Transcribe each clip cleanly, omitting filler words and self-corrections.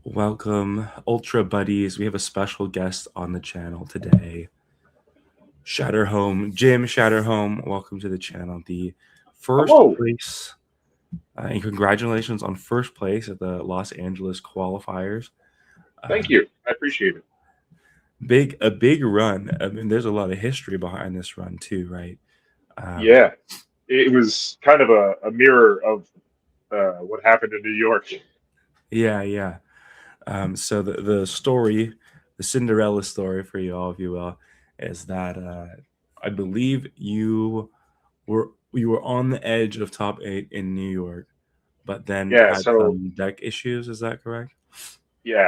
Welcome, Ultra Buddies. We have a special guest on the channel today. Shatterhome, Jim Shatterhome. Welcome to the channel. The first Hello. place, and congratulations on first place at the Los Angeles qualifiers. Thank Um, you. I appreciate it. a big run. I mean, there's a lot of history behind this run too, right? Um, Yeah, it was kind of a mirror of what happened in New York. yeah. So the story, the Cinderella story for you all, if you will, is that I believe you were on the edge of top eight in New York, but then Yeah, had so some deck issues. Is that correct?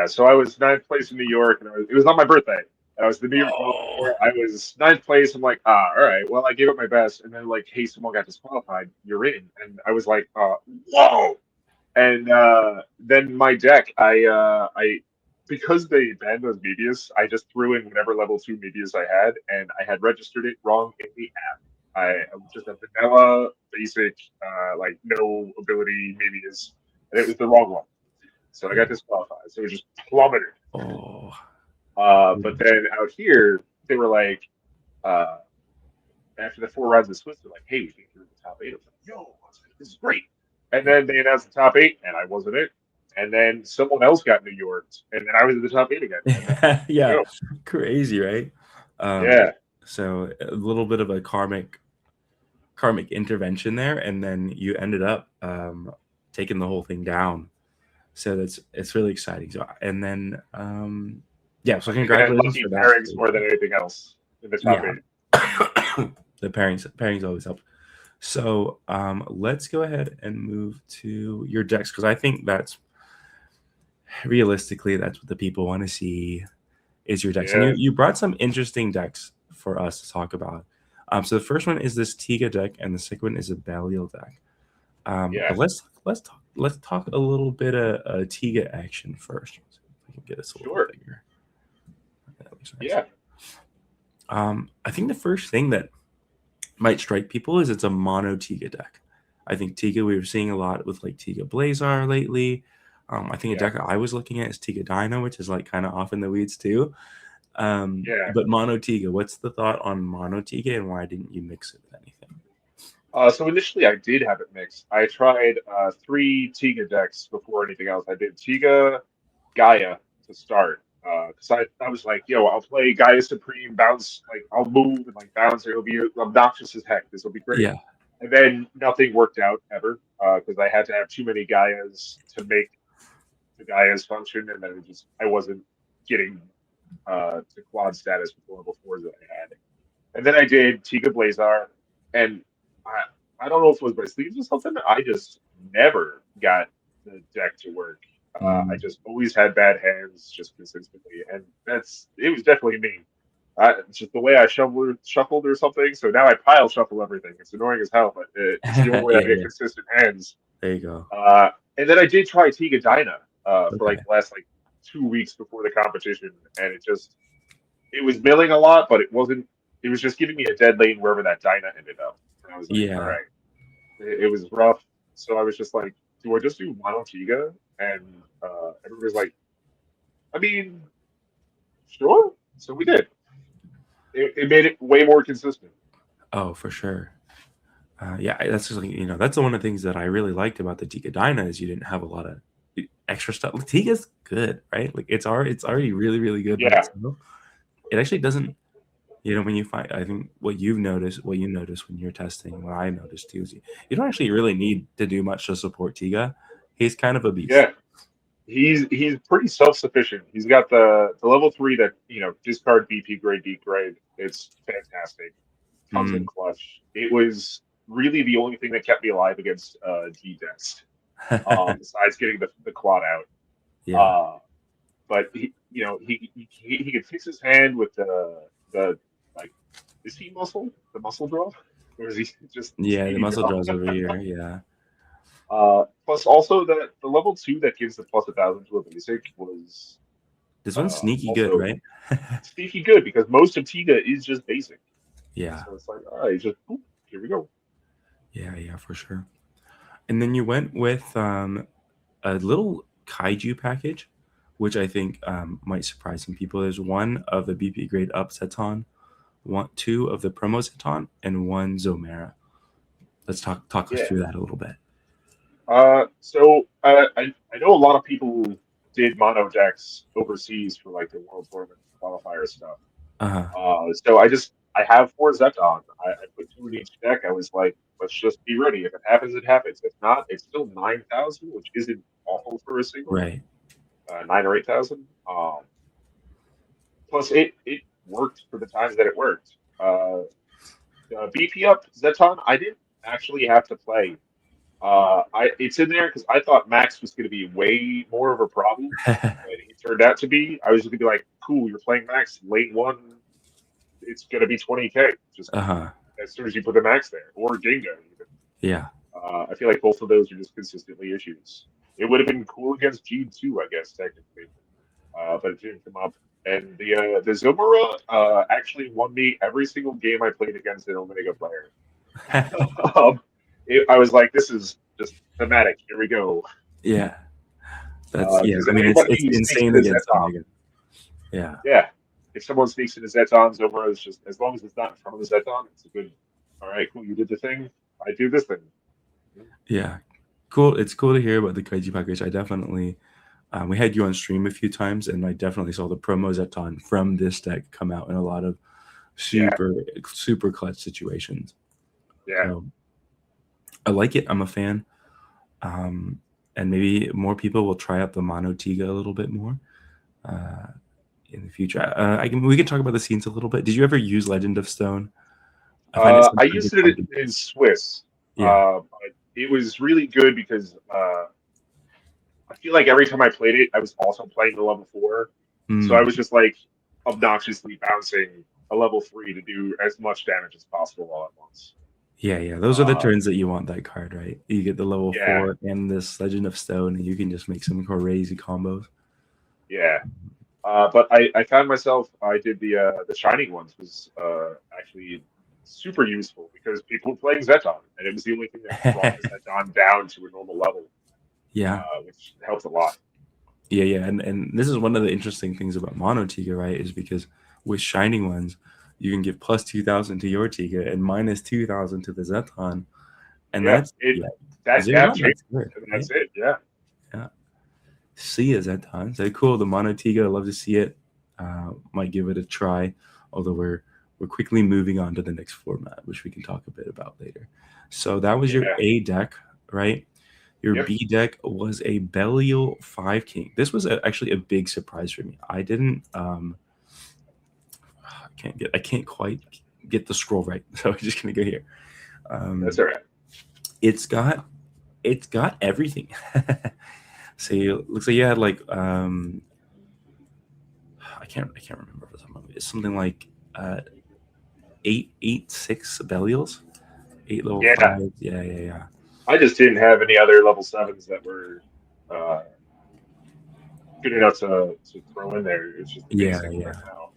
so I was ninth place in New York, and it was on my birthday. I was the New York Oh, qualifier. I was ninth place. I'm like, all right. Well, I gave it my best, and then like, hey, someone got disqualified. You're in, and I was like, whoa. And then my deck, I because they banned those medias, I just threw in whatever level two medias I had, and I had registered it wrong in the I was just a vanilla, basic, like no ability medias, and it was the wrong one. So I got disqualified. So it just plummeted. oh, But then out here, they were like, uh, after the four rounds of Swiss, they're like, hey, we think you're in the top eight. I was like, yo, I was like, this is great. And then they announced the top eight, and I wasn't it. And then someone else got New York, and then I was in the top eight again. And then yeah, yeah, go. crazy, right? Um, Yeah, so a little bit of a karmic intervention there, and then you ended up taking the whole thing down. So it's really exciting. So and then yeah, so I think I had congratulations lucky for that. pairings more than anything else in the top Yeah, eight. the pairings always help. So let's go ahead and move to your decks because I think that's realistically that's what the people want to see is your decks, and you Yeah, you brought some interesting decks for us to talk about. So the first one is this Tiga deck, and the second one is a Belial deck. yeah, But let's talk a little bit of Tiga action first. So we can get us a little sure. bigger. That looks nice. Yeah, I think the first thing that might strike people is it's a mono Tiga deck. I think Tiga we were seeing a lot with like Tiga Blazar lately. I think a yeah, deck I was looking at is Tiga Dino, which is like kind of off in the weeds too. yeah. But mono Tiga, what's the thought on mono Tiga and why didn't you mix it with anything? So initially, I did have it mixed. I tried three Tiga decks before anything else. I did Tiga, Gaia to start because I was like, yo, I'll play Gaia Supreme, bounce, like I'll move and like bounce. It'll be obnoxious as heck. This will be great. Yeah, And then nothing worked out ever because I had to have too many Gaias to make the Gaias function, and then I wasn't getting to quad status with the level fours that I had. And then I did Tiga Blazar, and I don't know if it was my sleeves or something. I just never got the deck to work. I mm, just always had bad hands, just consistently, and it was definitely me. It's just the way I shuffled or something. So now I pile shuffle everything. It's annoying as hell, but it's the only way I yeah, get yeah. consistent hands. There you go. Uh, and then I did try Tiga Dyna for like Okay. the last like 2 weeks before the competition, and it was milling a lot, but it wasn't. It was just giving me a dead lane wherever that Dyna ended up. And I was like, all Yeah. right, it was rough. So I was just like, do I just do Mono Tiga? And everybody's like, I mean, sure. So we did. It made it way more consistent. Oh, for sure. Yeah, that's just like that's one of the things that I really liked about the Tika Dyna is you didn't have a lot of extra stuff. Like, Tika's good, right? Like it's already really really good by Yeah, itself. It actually doesn't. When you find, I think what you notice when you're testing, what I noticed too, is you don't actually really need to do much to support Tiga. He's kind of a beast. yeah. He's pretty self sufficient. He's got the level three that discard BP grade D grade. It's fantastic. Comes in Mm. clutch. It was really the only thing that kept me alive against G Dex. Besides getting the quad out. Yeah, Uh, but he could fix his hand with the like is he the muscle draw, or is he just yeah. The speedy muscle draw? draws over here. Yeah, Plus also the level two that gives the plus 1,000 to a basic was this one's sneaky good, also right? sneaky good because most of Tiga is just basic. Yeah, So it's like, all right, just boop, here we go. yeah, for sure. And then you went with a little kaiju package which I think might surprise some people. There's one of the BP grade up Zeton, two of the promo Zeton, and one Zomera. Let's talk us Yeah. through that a little bit. I know a lot of people did mono decks overseas for like the World Tournament qualifier stuff. Uh-huh. I have four Zeton. I put two in each deck. I was like, let's just be ready. If it happens, it happens. If not, it's still 9,000, which isn't awful for a single. Right. 9 or 8,000. Plus, it worked for the times that it worked. The BP up Zeton, I didn't actually have to play. It's in there because I thought Max was going to be way more of a problem than he turned out to be. I was going to be like, cool, you're playing Max late one, it's going to be 20K just Uh-huh. as soon as you put the Max there, or Ginga even. Yeah. I feel like both of those are just consistently issues. It would have been cool against G2, I guess, technically, but it didn't come up. And the Zomura actually won me every single game I played against an Omega player. um, I was like, this is just thematic. Here we go. Yeah. That's yeah. Because I mean, anybody it's who sneaks insane in a against Zeton, Omega. Yeah. yeah. If someone sneaks in a Zeton, Zomura is just, as long as it's not in front of the Zeton, it's a good, all right, cool, you did the thing. I do this thing. Yeah. Cool. It's cool to hear about the Kaiji package. I definitely we had you on stream a few times, and I definitely saw the promo Zeton from this deck come out in a lot of Yeah, super clutch situations. yeah. So I like it. I'm a fan. Um, and maybe more people will try out the Mono Tiga a little bit more uh, in the future. We can talk about the scenes a little bit. Did you ever use Legend of Stone? I find it I sometimes used it's it hard to. in Swiss. Yeah. But it was really good because I feel like every time I played it, I was also playing the level 4. So I Mm. was just like obnoxiously bouncing a level 3 to do as much damage as possible all at once. Yeah, yeah. Those are the Uh, turns that you want that card, right? You get the level yeah, 4 and this Legend of Stone, and you can just make some crazy combos. yeah. But I found myself I did the shining ones was actually super useful because people were playing Zeton and it was the only thing that brought the Zeton down to a normal level, Yeah. which helped a lot. Yeah, yeah. And this is one of the interesting things about Mono Tiga, right? Is because with Shining Ones, you can give plus 2,000 to your Tiga and minus 2,000 to the Zeton. And Yeah, that's, it yeah, that zero gap one, changed that's good, and right? that's it. Yeah, Yeah. See it Zeton. So cool. The Mono Tiga, I love to see it. Might give it a try, although we're quickly moving on to the next format, which we can talk a bit about later. So that was your yeah, A deck, right? Your yep. B deck was a Belial 5 King. This was actually a big surprise for me. I didn't I can't quite get the scroll right. So I'm just gonna go here. That's Um, all right. it's got everything. So looks like you had like I can't remember for some. It's something like uh 6 Belials, 8 level Yeah, 5s. Yeah, yeah, yeah. I just didn't have any other level 7s that were uh, good enough to throw in there. It's just the Yeah, basics yeah. right now.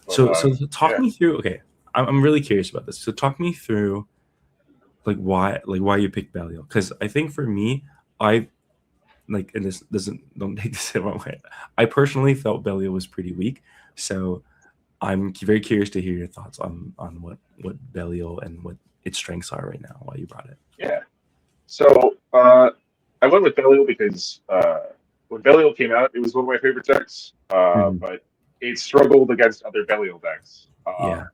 But So talk yeah, me through. Okay, I'm really curious about this. So talk me through like why you picked Belial, because I think for me, I like, and this doesn't, don't take this the wrong way, I personally felt Belial was pretty weak. So I'm very curious to hear your thoughts on what Belial and what its strengths are right now, why you brought it. yeah. So I went with Belial because when Belial came out, it was one of my favorite decks. Mhm. But it struggled against other Belial decks. Yeah.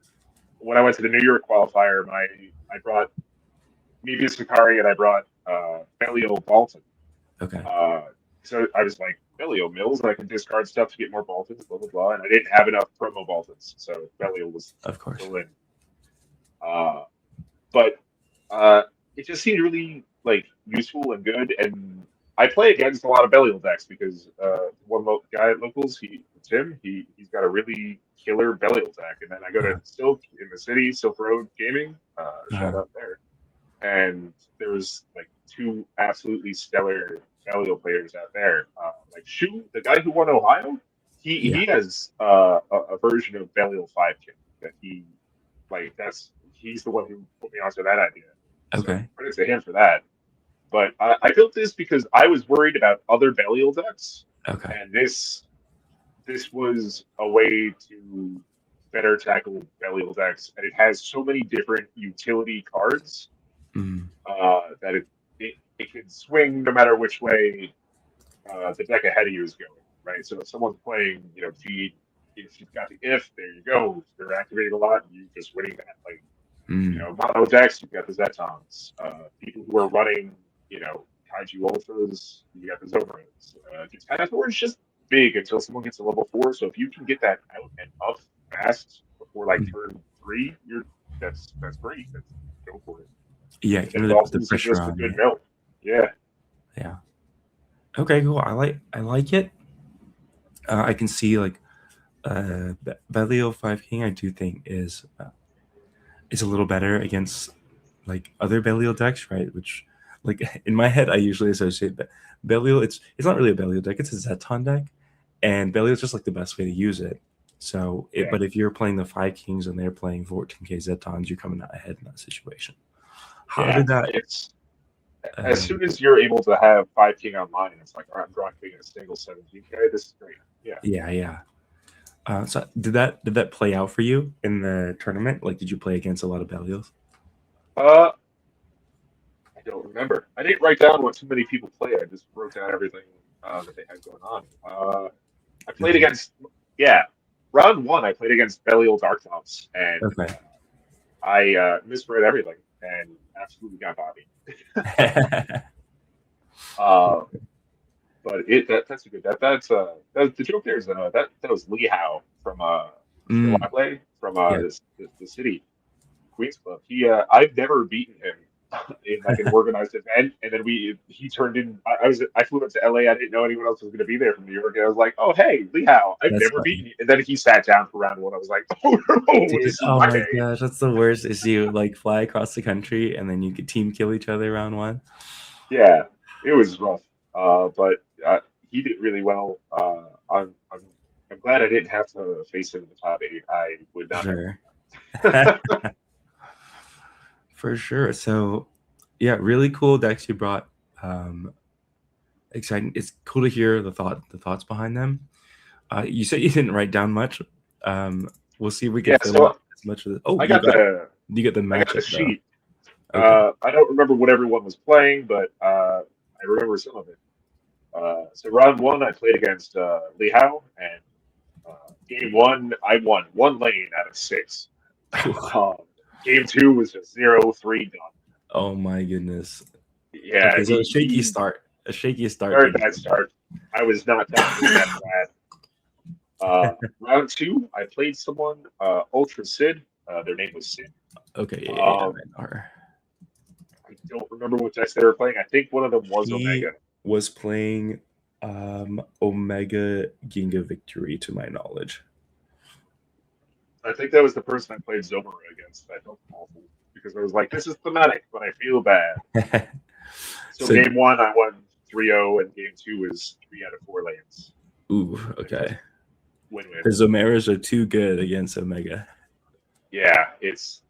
When I went to the New York qualifier, I brought Mebius Sakari and I brought Belial Balton. Okay. Uh, so I was like, Belial Mills, I can discard stuff to get more Baltons, blah blah blah, and I didn't have enough promo Baltons, so Belial was Of course. still in. Uh, but uh, it just seemed really like useful and good. And I play against a lot of Belial decks because guy at locals, he's got a really killer Belial deck. And then I go to Uh, Silk in the city, Silk Road Gaming, shout uh, out there, and there was like two absolutely stellar Belial players out there. Like Shu, the guy who won Ohio, yeah. he has a version of Belial 5 King that he's the one who put me onto that idea. So Okay. credit to him for that. But I built this because I was worried about other Belial decks Okay. and this was a way to better tackle Belial decks, and it has so many different utility cards Mm, that it can swing no matter which way the deck ahead of you is going, right? So if someone's playing, G, if she's got the if, there you go. They're activating a lot, and you just winning that. Like, mm, mono decks, you've got the Zetons. People who are running, Kaiju Ultras, you got the Zobrins. Titanosaur is just big until someone gets to level 4. So if you can get that out and up fast before like mm. turn 3, that's great. That's go for it. Yeah, you And can then really put the Dolphins are pressure just a on, good right? milk. Yeah, Yeah. Okay, cool. I like it. I can see like Belial 5 King. I do think is a little better against like other Belial decks, right? Which like in my head I usually associate Belial. It's not really a Belial deck. It's a Zeton deck, and Belial is just like the best way to use it. So, yeah, but if you're playing the 5 Kings and they're playing 14K Zetons, you're coming out ahead in that situation. How yeah. did that? It's as Um, soon as you're able to have 5 King online, it's like, all right, I'm dropping a single 17K. This is great. Yeah. yeah, yeah. So did that play out for you in the tournament? Like, did you play against a lot of Belials? Uh, I don't remember. I didn't write down what too many people played. I just wrote down everything that they had going on. I played Okay. against, yeah, round one. I played against Belial Darkthouse, and Okay. I misread everything and absolutely got bodied. Uh, but that's a good the joke there is that was Lee Howe from Still Mm, I Play from yeah, the city. Queens Club. I've never beaten him in like an organized event, and then he turned in. I flew up to LA. I didn't know anyone else was going to be there from New York, and I was like, oh hey, Lee Howe, I've that's never funny. beaten you. And then he sat down for round one. I was like, oh no, Dude, this is oh my my day. gosh, that's the worst. Is you like fly across the country and then you could team kill each other round one. Yeah, it was rough, but he did really well. I'm glad I didn't have to face him in the top 8. I would For not have sure. done that. For sure. So, yeah, really cool decks you brought. Um, exciting. It's cool to hear the thoughts behind them. You said you didn't write down much. Um, we'll see if we can Yeah, fill up so as much of the. Oh, I got the you got the I got the matchup though. sheet. Okay. I don't remember what everyone was playing, but I remember some of it. So round one, I played against Lee Howe, and game one, I won 1 lane out of 6. Um, game two was just 0-3 done. Oh my goodness. Yeah, Okay, so a shaky he start. A shaky start to very the bad start. I was not tackling that bad. Round two, I played someone, Ultra Sid. Their name was Sid. Okay, yeah, Um, I know her. I don't remember what decks they were playing. I think one of them was He Omega. was playing Omega Ginga Victory to my knowledge. I think that was the person I played Zomara against. I felt awful because I was like, this is thematic, but I feel bad. So So game one, I won 3-0, and game two is 3 out of 4 lanes. ooh, It's just okay. win-win. The Zomeras are too good against Omega. Yeah, it's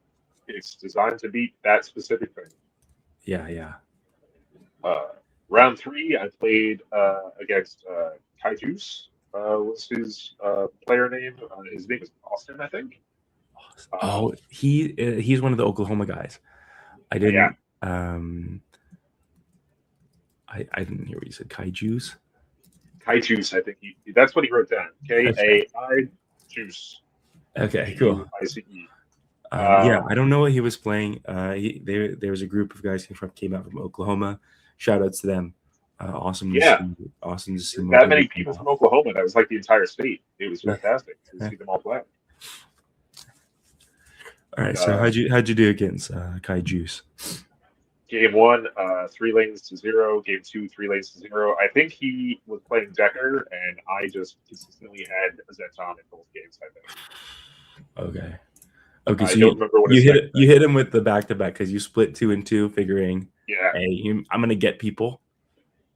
designed to beat that specific thing. Yeah, yeah. Uh, round three, I played against Kaiju's, was his player name. His name is Austin, I think. Oh, he's one of the Oklahoma guys. I Yeah, didn't I didn't hear what you said. Kaiju's. Kaiju's, I think that's what he wrote down. Okay. Kai Juice. Okay, cool. Juice. Yeah, I don't know what he was playing. There was a group of guys who came out from Oklahoma. Shout outs to them. Awesome to Yeah, see. Awesome to see there's more that people many come people out. from Oklahoma. That was like the entire state. It was Yeah. fantastic to Yeah. see them all play. All But right. So how'd you do against Kai Juice? game one, 3 lanes to 0. Game two, 3 lanes to 0. I think he was playing Decker, and I just consistently had a Zeton in both games. I think. Okay. Okay. I So don't remember what you his hit second it. deck You hit was. him with the back to back because you split 2 and 2, figuring, Yeah, hey, I'm gonna get people,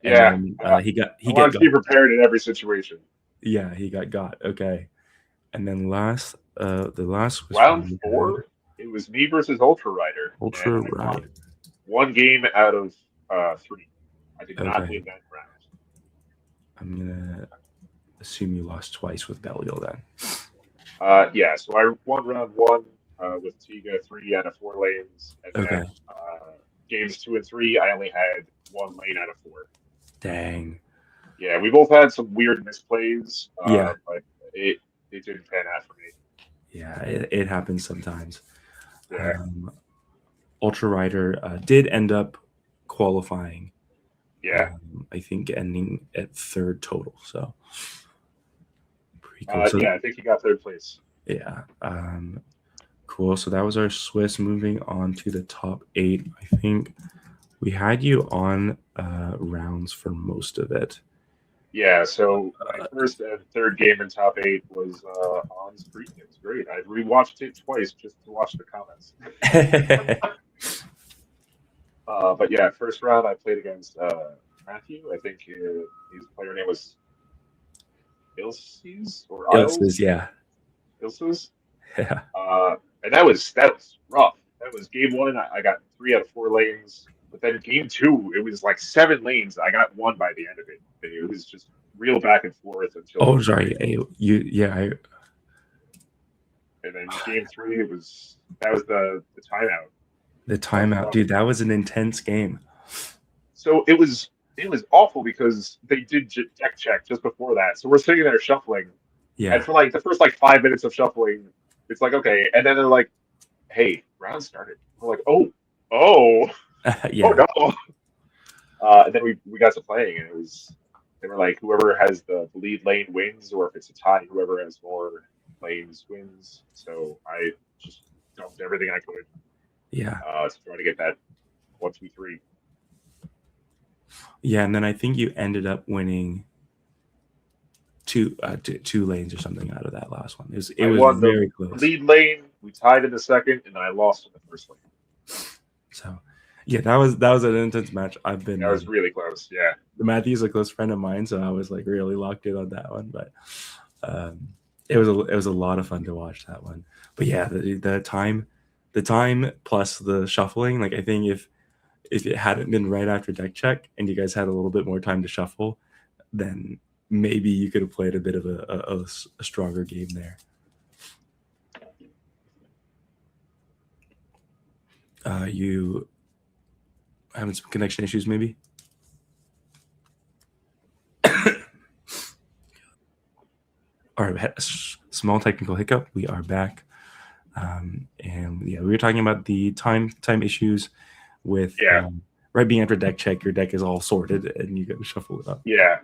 and yeah. then I he get wanted to got. be prepared in every situation. Yeah, he got. Okay. And then the last was Round from you had four, it was me versus Ultra Rider, and Ultra I Right. won 1 game out of 3. I did not Okay. win that round. I'm gonna assume you lost twice with Belial then. Yeah, so I won round one with Tiga 3 out of 4 lanes, and Okay. then games 2 and 3, I only had 1 lane out of 4. Dang. Yeah, we both had some weird misplays, Yeah. but it didn't pan out for me. Yeah. It happens sometimes. Yeah, Um, Ultra Rider did end up qualifying. yeah, I think ending at third total. So pretty cool. So yeah. I think he got third place. yeah. Cool. So that was our Swiss. Moving on to the top 8. I think we had you on rounds for most of it. Yeah, so my first and third game in top 8 was on screen. It was great. I rewatched it twice just to watch the comments. But yeah, first round I played against Matthew. I think his player name was Ilses or It says, Isles. yeah. Ilses. Yeah. And that was rough. That was game one. I got 3 out of 4 lanes, but then game two, it was like 7 lanes. I got one by the end of it. It was just real back and forth until Oh, game sorry. three. Yeah. And then game three, that was the timeout. The That was timeout, rough. dude. That was an intense game. So it was awful because they did deck check just before that. So we're sitting there shuffling, Yeah. and for like the first like 5 minutes of shuffling, it's like okay, and then they're like, "Hey, round started." We're like, oh, oh Yeah. no. And then we got to playing, and they were like, whoever has the lead lane wins, or if it's a tie, whoever has more lanes wins. So I just dumped everything I could Yeah. to try to get that 1, 2, 3. Yeah. And then I think you ended up winning two lanes or something out of that last one. It I was won the very close. lead lane. We tied in the second, and then I lost in the first lane. So yeah, that was an intense match. I've been That was really close. Yeah, Matthew's a close friend of mine, so I was like really locked in on that one. But um, it was a lot of fun to watch that one. But yeah, the time plus the shuffling. Like I think if it hadn't been right after deck check and you guys had a little bit more time to shuffle, then maybe you could have played a bit of a stronger game there. You having some connection issues, maybe? All right, small technical hiccup. We are back, and yeah, we were talking about the time issues with yeah, right being after deck check. Your deck is all sorted, and you got to shuffle it up. yeah.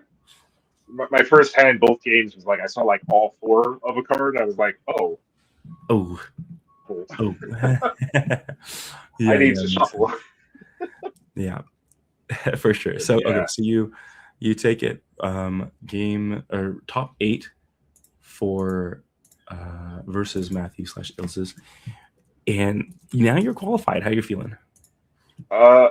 My first hand, both games was like I saw like all four of a card. I was like, oh, Oh, cool. oh, I yeah, need yeah, to makes sense. shuffle. Yeah, for sure. But So okay, yeah, so you take it game or top 8 for versus Matthew slash Ilses, and now you're qualified. How you feeling? uh,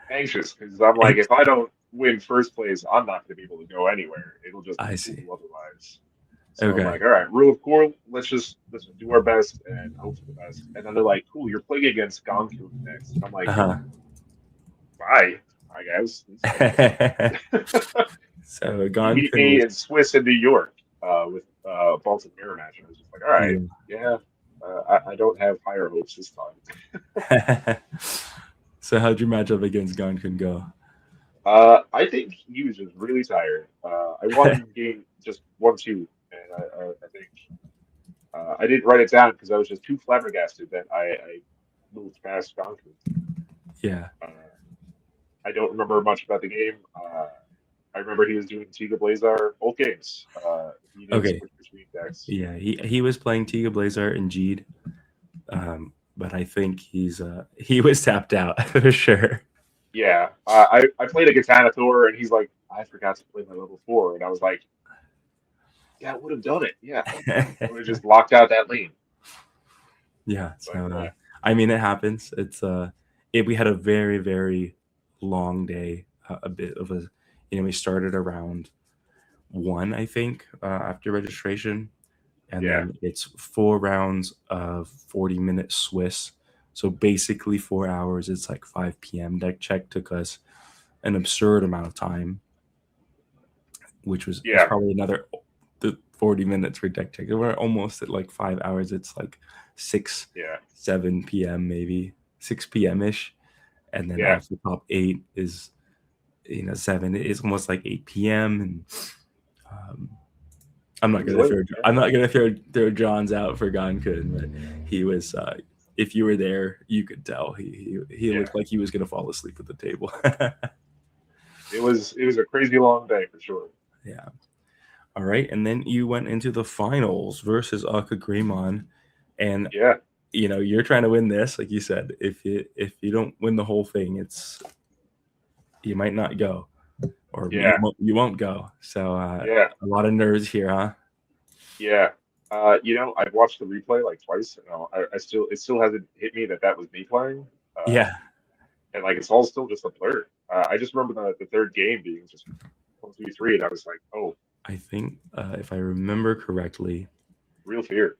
anxious because I'm like, And if I don't win first place, I'm not going to be able to go anywhere. It'll just be I cool see. otherwise. So I'm Okay. like, all right, rule of cool. Let's just do our best and hope for the best. And then they're like, cool, you're playing against Gonkun next. I'm like, Uh bye, I guess. huh. So You beat Gonkin me was in Swiss and New York with Baltic Mirror match. And I was just like, all right, yeah. yeah, I don't have higher hopes this time. So how'd your matchup against Gonkin go? I think he was just really tired. I won game just 1-2, and I think I didn't write it down because I was just too flabbergasted that I moved past Gonkun. Yeah. Uh, I don't remember much about the game. I remember he was doing Tiga Blazar both games. He didn't Okay. switch between decks. Yeah. He was playing Tiga Blazar and Jeed, but I think he was tapped out for sure. Yeah, I played a Katana Thor, and he's like, I forgot to play my level 4, and I was like, yeah, I would have done it. Yeah, I would have just locked out that lane. Yeah. But So I mean, it happens. We had a very very long day. A bit of a we started around 1, I think, after registration, and yeah, then it's 4 rounds of 40-minute Swiss. So basically 4 hours. It's like 5 p.m. Deck check took us an absurd amount of time, which was Yeah. probably another 40 minutes for deck check. We're almost at like 5 hours. It's like 6, Yeah. 7 p.m. maybe 6 p.m. ish, and then Yeah. off the top 8 is 7. It's almost like 8 p.m. and um, I'm It not was gonna late. throw Yeah. I'm not gonna throw John's out for Gankun, but he was. If you were there, you could tell he Yeah. looked like he was gonna fall asleep at the table. It was a crazy long day for sure. Yeah. All right, and then you went into the finals versus Akagreymon, and Yeah. you're trying to win this, like you said. If you don't win the whole thing, you might not go, or Yeah. you won't go. So Yeah. a lot of nerves here, huh? Yeah. I've watched the replay like twice. I still it still hasn't hit me that was me playing. Uh, Yeah, and like it's all still just a blur. I just remember the third game being just 1, 2, 3, and I was like, oh, I think if I remember correctly, real fear.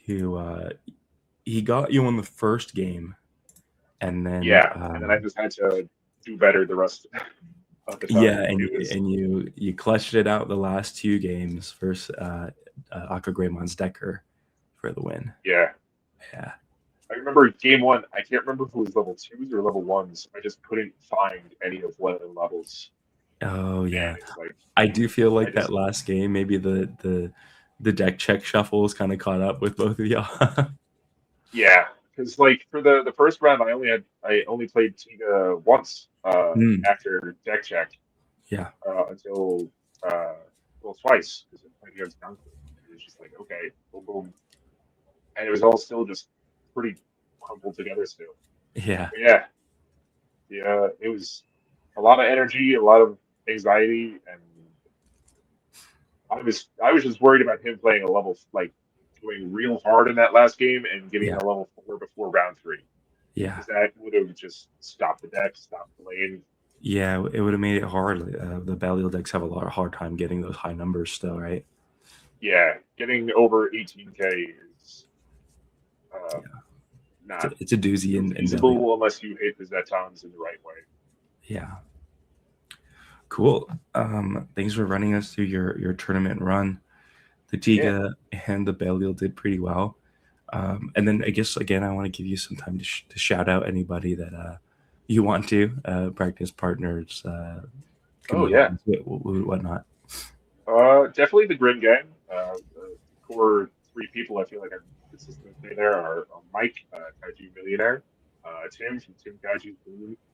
you he got you on the first game, and then Yeah. And then I just had to do better the rest of the yeah, time. and It was you clutched it out the last 2 games versus Akagremon's Decker for the win. yeah. Yeah. I remember game one. I can't remember if it was level twos or level ones. I just couldn't find any of one of the levels, Oh and yeah. it was like I do feel I like that just last game, maybe the deck check shuffles kind of caught up with both of y'all. yeah, because like for the first round, I only played Tiga once Mm, after deck check yeah, until uh, well twice because I played against Gunker. It was just like okay, boom boom, and it was all still just pretty crumpled together still. yeah, But yeah, yeah, it was a lot of energy, a lot of anxiety, and I was just worried about him playing a level like going real hard in that last game and getting yeah, a level 4 before round 3 yeah, because that would have just stopped the deck, stopped the lane. yeah. It would have made it hard. The Belial decks have a lot of hard time getting those high numbers still, right? Yeah, getting over 18k is uh, Yeah, not it's a doozy in Belial. feasible unless you hit the Zetons in the right way. Yeah, cool. Thanks for running us through your tournament run. The Yeah. Tiga and the Belial did pretty well. And then I guess again, I want to give you some time to shout out anybody that you want to practice partners, Oh yeah. comedians, whatnot. Definitely the Grim Gang. The core 3 people I feel like I'm consistently say there are Mike, Kaiju Millionaire, Tim from Tim Kaiju's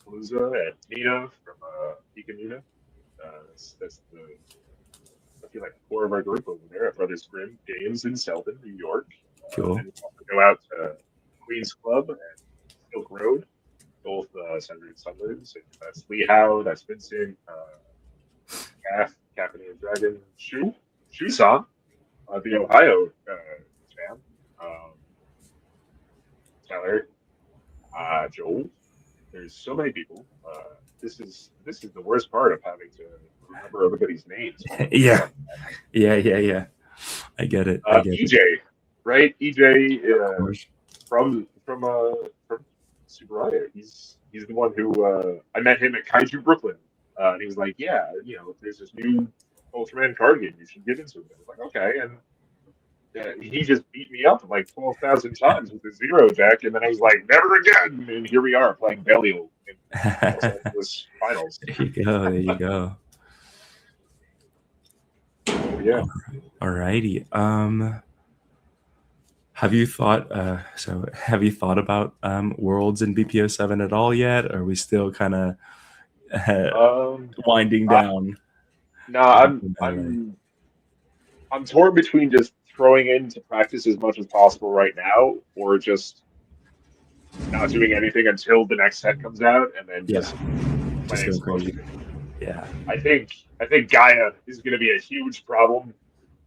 Palooza, and Nina from Pika Nina. That's the I feel like the core of our group over there at Brothers Grimm Games in Selden, New York. Cool. And we also go out to Queens Club and Silk Road, both Saturday and Sundays. And that's Lee Howe, that's Vincent, Caffeine and Dragon, Shu Song, the Ohio champ, um, Tyler, Joel. There's so many people. This is the worst part of having to remember everybody's names all at once Yeah, like yeah. I get it. I get it. EJ, right? EJ Of course. from Super Riot. He's the one who I met him at Kaiju Brooklyn, and he was like, "Yeah, there's this new Ultraman card game. You should get into it." I was like, "Okay," and he just beat me up like 12,000 times with the zero deck, and then I was like, "Never again!" And here we are playing Belial in Los Angeles finals. There you go. There you go. Yeah. Alrighty. Have you thought about Worlds in BPO7 at all yet? Or are we still kind of winding I, down? no, in I'm LA? I'm torn between just throwing in to practice as much as possible right now, or just not doing anything until the next set comes out, and then Yeah, just just playing going some more crazy. shit. Yeah, I think Gaia is going to be a huge problem.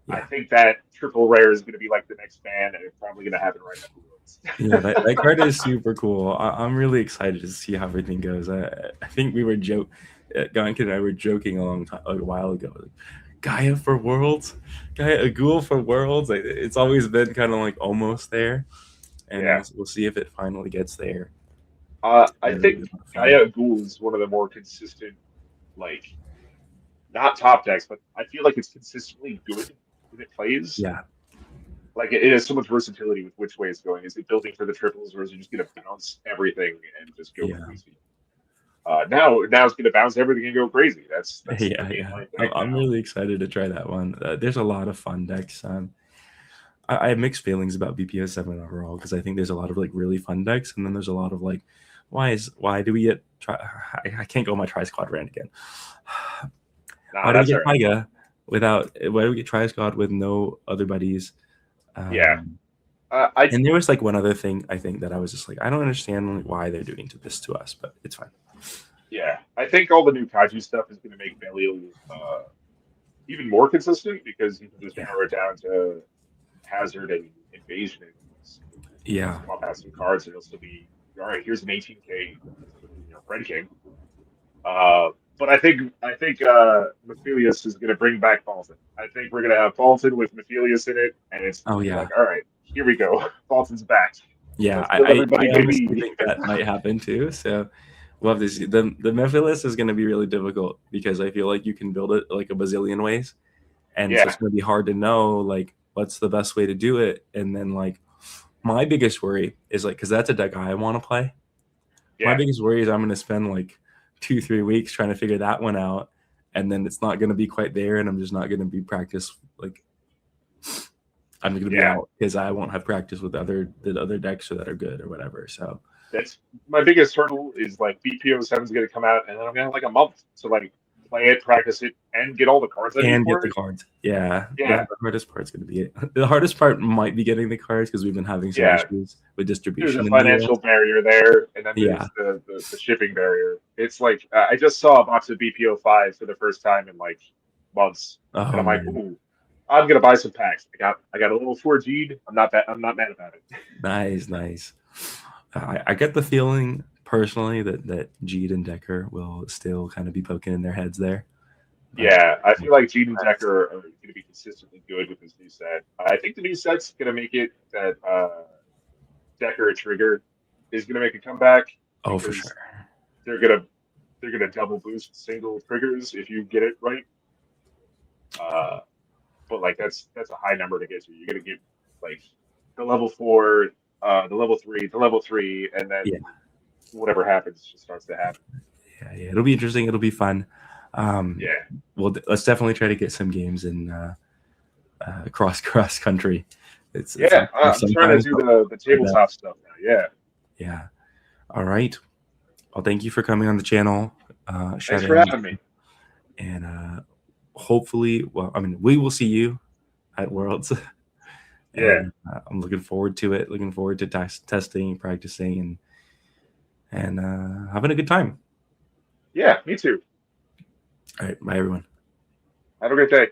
I yeah, think that triple rare is going to be like the next ban, and it's probably going to happen right afterwards. yeah. That card is super cool. I'm really excited to see how everything goes. I think we were Gonkin and I were joking a while ago. Like, Gaia for Worlds, Gaia a ghoul for Worlds. Like, it's always been kind of like almost there, and Yeah, we'll see if it finally gets there. I It'll be think a lot of fun. Gaia Ghoul is one of the more consistent like not top decks, but I feel like it's consistently good when it plays. Yeah, Like it has so much versatility with which way it's going. Is it building for the triples, or is it just going to bounce everything and just go yeah, crazy? Now it's going to bounce everything and go crazy. That's the yeah, yeah. mainline I'm, deck I'm now. really excited to try that one. There's a lot of fun decks. I have mixed feelings about BPS 7 overall because I think there's a lot of like really fun decks, and then there's a lot of like, why do we get I can't go on my Tri Squad rant again. Nah, Why do we that's all get right. Tiga without? Why do we get Tri Squad with no other buddies? Yeah, Um, I and there was like one other thing I think that I was just like, I don't understand why they're doing this to us, but it's fine. yeah, I think all the new kaiju stuff is going to make Belial even more consistent because you can just Yeah, narrow it down to hazard and invasion and yeah, swap out some cards, and it'll still be all right. Here's an 18K, Red King. But I think Mephilius is going to bring back Paulson. I think we're going to have Paulson with Mephilius in it, and it's going oh to be yeah, like, all right, here we go. Paulson's back. yeah. Let's kill I everybody, honestly baby. think that might happen too. So we'll have to see. The Mephiles is going to be really difficult because I feel like you can build it like a bazillion ways, and so it's Yeah, going to be hard to know like what's the best way to do it. And then like my biggest worry is like because that's a deck I want to play. My yeah, biggest worry is I'm going to spend like 2-3 weeks trying to figure that one out, and then it's not going to be quite there, and I'm just not going to be practice like I'm going to be yeah. out because I won't have practice with the other decks that are good or whatever. So That's my biggest hurdle is like BPO 7 is going to come out, and then I'm going to have like a month to like play it, practice it, and get all the cards I need and get for the it. cards. Yeah, Yeah, the hardest part's going to be it. The hardest part might be getting the cards because we've been having some yeah. issues with There's a distribution in the financial US. barrier there, and then Yeah. there's the shipping barrier. It's like I just saw a box of BPO 5 for the first time in like months, and Oh I'm like, man, ooh, I'm gonna buy some packs. I got a little 4G'd. I'm not mad about it. nice, nice. I get the feeling personally that Jeed and Decker will still kind of be poking in their heads there, but Yeah, I feel like Gene and Decker are going to be consistently good with this new set. I think the new set's going to make it that Decker Trigger is going to make a comeback oh for because sure. they're gonna they're gonna double boost single triggers if you get it right. Uh, but like that's a high number to get to. You're gonna get like the level 4, the level three, and then Yeah, whatever happens just starts to happen. yeah. It'll be interesting. It'll be fun. Um, Yeah, well, let's definitely try to get some games in cross country. It's yeah. I'm trying to sometimes do the like that. tabletop stuff now. Yeah, Yeah. All right. Well, thank you for coming on the channel, thanks for sharing, having me. and hopefully, well, I mean, we will see you at Worlds, Yeah, and I'm looking forward to it. Looking forward to testing, practicing, and having a good time. yeah. Me too. All right, bye everyone. Have a great day.